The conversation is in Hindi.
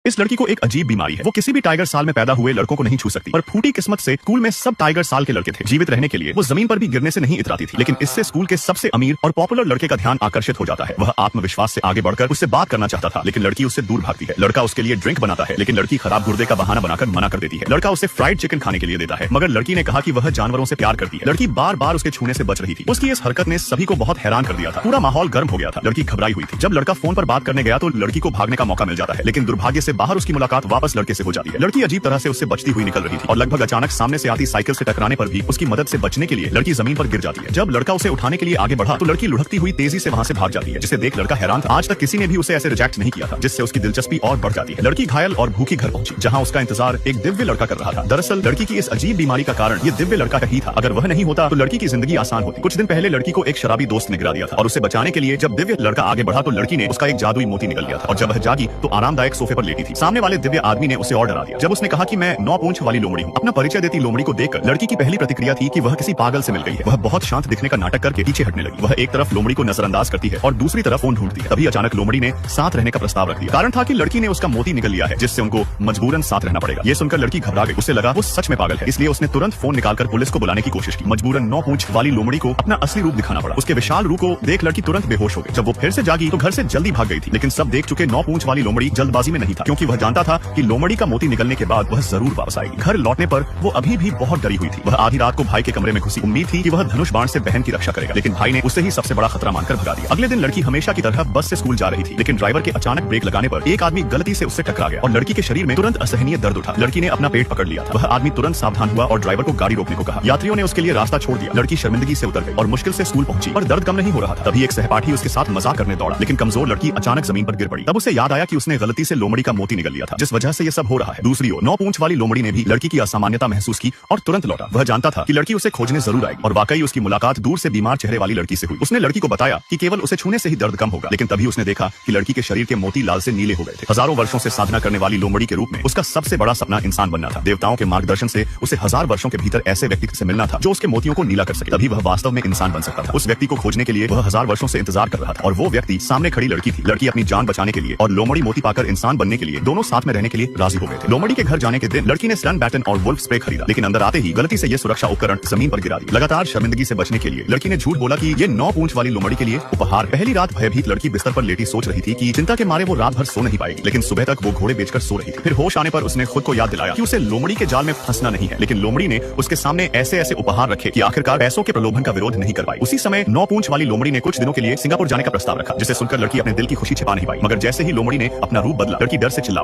इस लड़की को एक अजीब बीमारी है। वो किसी भी टाइगर साल में पैदा हुए लड़कों को नहीं छू सकती, पर फूटी किस्मत से स्कूल में सब टाइगर साल के लड़के थे। जीवित रहने के लिए वो जमीन पर भी गिरने से नहीं इतराती थी, लेकिन इससे स्कूल के सबसे अमीर और पॉपुलर लड़के का ध्यान आकर्षित हो जाता है। वह आत्मविश्वास से आगे बढ़कर उससे बात करना चाहता था, लेकिन लड़की उससे दूर भागती है। लड़का उसके लिए ड्रिंक बनाता है, लेकिन लड़की खराब गुर्दे का बहाना बनाकर मना कर देती है। लड़का उसे फ्राइड चिकन खाने के लिए देता है, मगर लड़की ने कहा कि वह जानवरों से प्यार करती है। लड़की बार बार उसके छूने से बच रही थी। उसकी इस हरकत ने सभी को बहुत हैरान कर दिया था। पूरा माहौल गर्म हो गया था। लड़की घबराई हुई थी। जब लड़का फोन पर बात करने गया तो लड़की को भागने का मौका मिल जाता है, लेकिन दुर्भाग्य से बाहर उसकी मुलाकात वापस लड़के से हो जाती है। लड़की अजीब तरह से उससे बचती हुई निकल रही थी और लगभग अचानक सामने से आती साइकिल से टकराने पर भी उसकी मदद से बचने के लिए लड़की जमीन पर गिर जाती है। जब लड़का उसे उठाने के लिए आगे बढ़ा तो लड़की लुढ़कती हुई तेजी से वहां से भाग जाती है, जिसे देख लड़का हैरान था। आज तक किसी ने भी उसे ऐसे रिजेक्ट नहीं किया था, जिससे उसकी दिलचस्पी और बढ़ जाती है। लड़की घायल और भूखी घर पहुंची, जहां उसका इंतजार एक दिव्य लड़का कर रहा था। दरअसल लड़की की इस अजीब बीमारी का कारण ये दिव्य लड़का ही था। अगर वह नहीं होता तो लड़की की जिंदगी आसान होती। कुछ दिन पहले लड़की को एक शराबी दोस्त ने गिरा दिया था और उसे बचाने के लिए जब दिव्य लड़का आगे बढ़ा तो लड़की ने उसका एक जादुई मोती निकल लिया था और जब वह जागी तो आरामदायक सोफे पर लेटी थी। सामने वाले दिव्य आदमी ने उसे और डरा दिया जब उसने कहा कि मैं 9 पूंछ वाली लोमड़ी हूँ। अपना परिचय देती लोमड़ी को देखकर लड़की की पहली प्रतिक्रिया थी कि वह किसी पागल से मिल गई है। वह बहुत शांत दिखने का नाटक करके पीछे हटने लगी। वह एक तरफ लोमड़ी को नजरअंदाज करती है और दूसरी तरफ फोन ढूंढती है। तभी अचानक लोमड़ी ने साथ रहने का प्रस्ताव रख दिया। कारण था कि लड़की ने उसका मोती निकल लिया है, जिससे उनको मजबूरन साथ रहना पड़ेगा। ये सुनकर लड़की घबरा गई। उसे लगा वो सच में पागल है, इसलिए उसने तुरंत फोन निकालकर पुलिस को बुलाने की कोशिश की। मजबूरन 9 पूंछ वाली लोमड़ी को अपना असली रूप दिखाना पड़ा। उसके विशाल रूप को देख लड़की तुरंत बेहोश हो गई। जब वो फिर से जागी तो घर से जल्दी भाग गई थी, लेकिन सब देख चुके 9 पूंछ वाली लोमड़ी जल्दबाजी में नहीं था, क्योंकि वह जानता था कि लोमड़ी का मोती निकलने के बाद वह जरूर वापस आएगी। घर लौटने पर वो अभी भी बहुत डरी हुई थी। वह आधी रात को भाई के कमरे में घुसी। उम्मीद थी कि वह धनुष बाण से बहन की रक्षा करेगा, लेकिन भाई ने उसे ही सबसे बड़ा खतरा मानकर भगा दिया। अगले दिन लड़की हमेशा की तरह बस से स्कूल जा रही थी, लेकिन ड्राइवर के अचानक ब्रेक लगाने पर एक आदमी गलती से उससे टकरा गया और लड़की के शरीर में तुरंत असहनीय दर्द उठा। लड़की ने अपना पेट पकड़ लिया था। वह आदमी तुरंत सावधान हुआ और ड्राइवर को गाड़ी रोकने को कहा। यात्रियों ने उसके लिए रास्ता छोड़ दिया। लड़की शर्मिंदगी से उतर गई और मुश्किल से स्कूल पहुंची, पर दर्द कम नहीं हो रहा था। तभी एक सहपाठी उसके साथ मजाक करने दौड़ा, लेकिन कमजोर लड़की अचानक जमीन पर गिर पड़ी। तब उसे याद आया कि उसने गलती से लोमड़ी का मोती निकल लिया था, जिस वजह से ये सब हो रहा है। दूसरी ओर 9 पूंछ वाली लोमड़ी ने भी लड़की की असामान्यता महसूस की और तुरंत लौटा। वह जानता था कि लड़की उसे खोजने जरूर आएगी और वाकई उसकी मुलाकात दूर से बीमार चेहरे वाली लड़की से हुई। उसने लड़की को बताया कि केवल उसे छूने से ही दर्द कम होगा, लेकिन तभी उसने देखा कि लड़की के शरीर के मोती लाल से नीले हो गए थे। हजारों वर्षों से साधना करने वाली लोमड़ी के रूप में उसका सबसे बड़ा सपना इंसान बनना था। देवताओं के मार्गदर्शन से उसे 1000 वर्षों के भीतर ऐसे व्यक्ति से मिलना था जो उसके मोतियों को नीला कर सके, तभी वह वास्तव में इंसान बन सकता था। उस व्यक्ति को खोजने के लिए वह 1000 वर्षों से इंतजार कर रहा था और वो व्यक्ति सामने खड़ी लड़की थी। लड़की अपनी जान बचाने के लिए और लोमड़ी मोती पाकर इंसान बनने के लिए दोनों साथ में रहने के लिए राजी हो गए थे। लोमड़ी के घर जाने के दिन लड़की ने स्टन बैटन और वुल्फ स्प्रे खरीदा, लेकिन अंदर आते ही गलती से ये सुरक्षा उपकरण जमीन पर गिरा दिया। लगातार शर्मिंदगी से बचने के लिए लड़की ने झूठ बोला कि ये 9 पूंछ वाली लोमड़ी के लिए उपहार। पहली रात भयभीत लड़की बिस्तर पर लेटी सोच रही थी कि चिंता के मारे वो रात भर सो नहीं पाएगी, लेकिन सुबह तक वो घोड़े बेचकर सो रही थी। फिर होश आने पर उसने खुद को याद दिलाया कि उसे लोमड़ी के जाल में फंसना नहीं है, लेकिन लोमड़ी ने उसके सामने ऐसे ऐसे उपहार रखे कि आखिरकार पैसों के प्रलोभन का विरोध नहीं कर पाई। उसी समय 9 पूंछ वाली लोमड़ी ने कुछ दिनों के लिए सिंगापुर जाने का प्रस्ताव रखा, जिसे सुनकर लड़की अपने दिल की खुशी छिपा नहीं पाई। मगर जैसे ही लोमड़ी ने अपना रूप बदला, लड़की डर से चिल्ला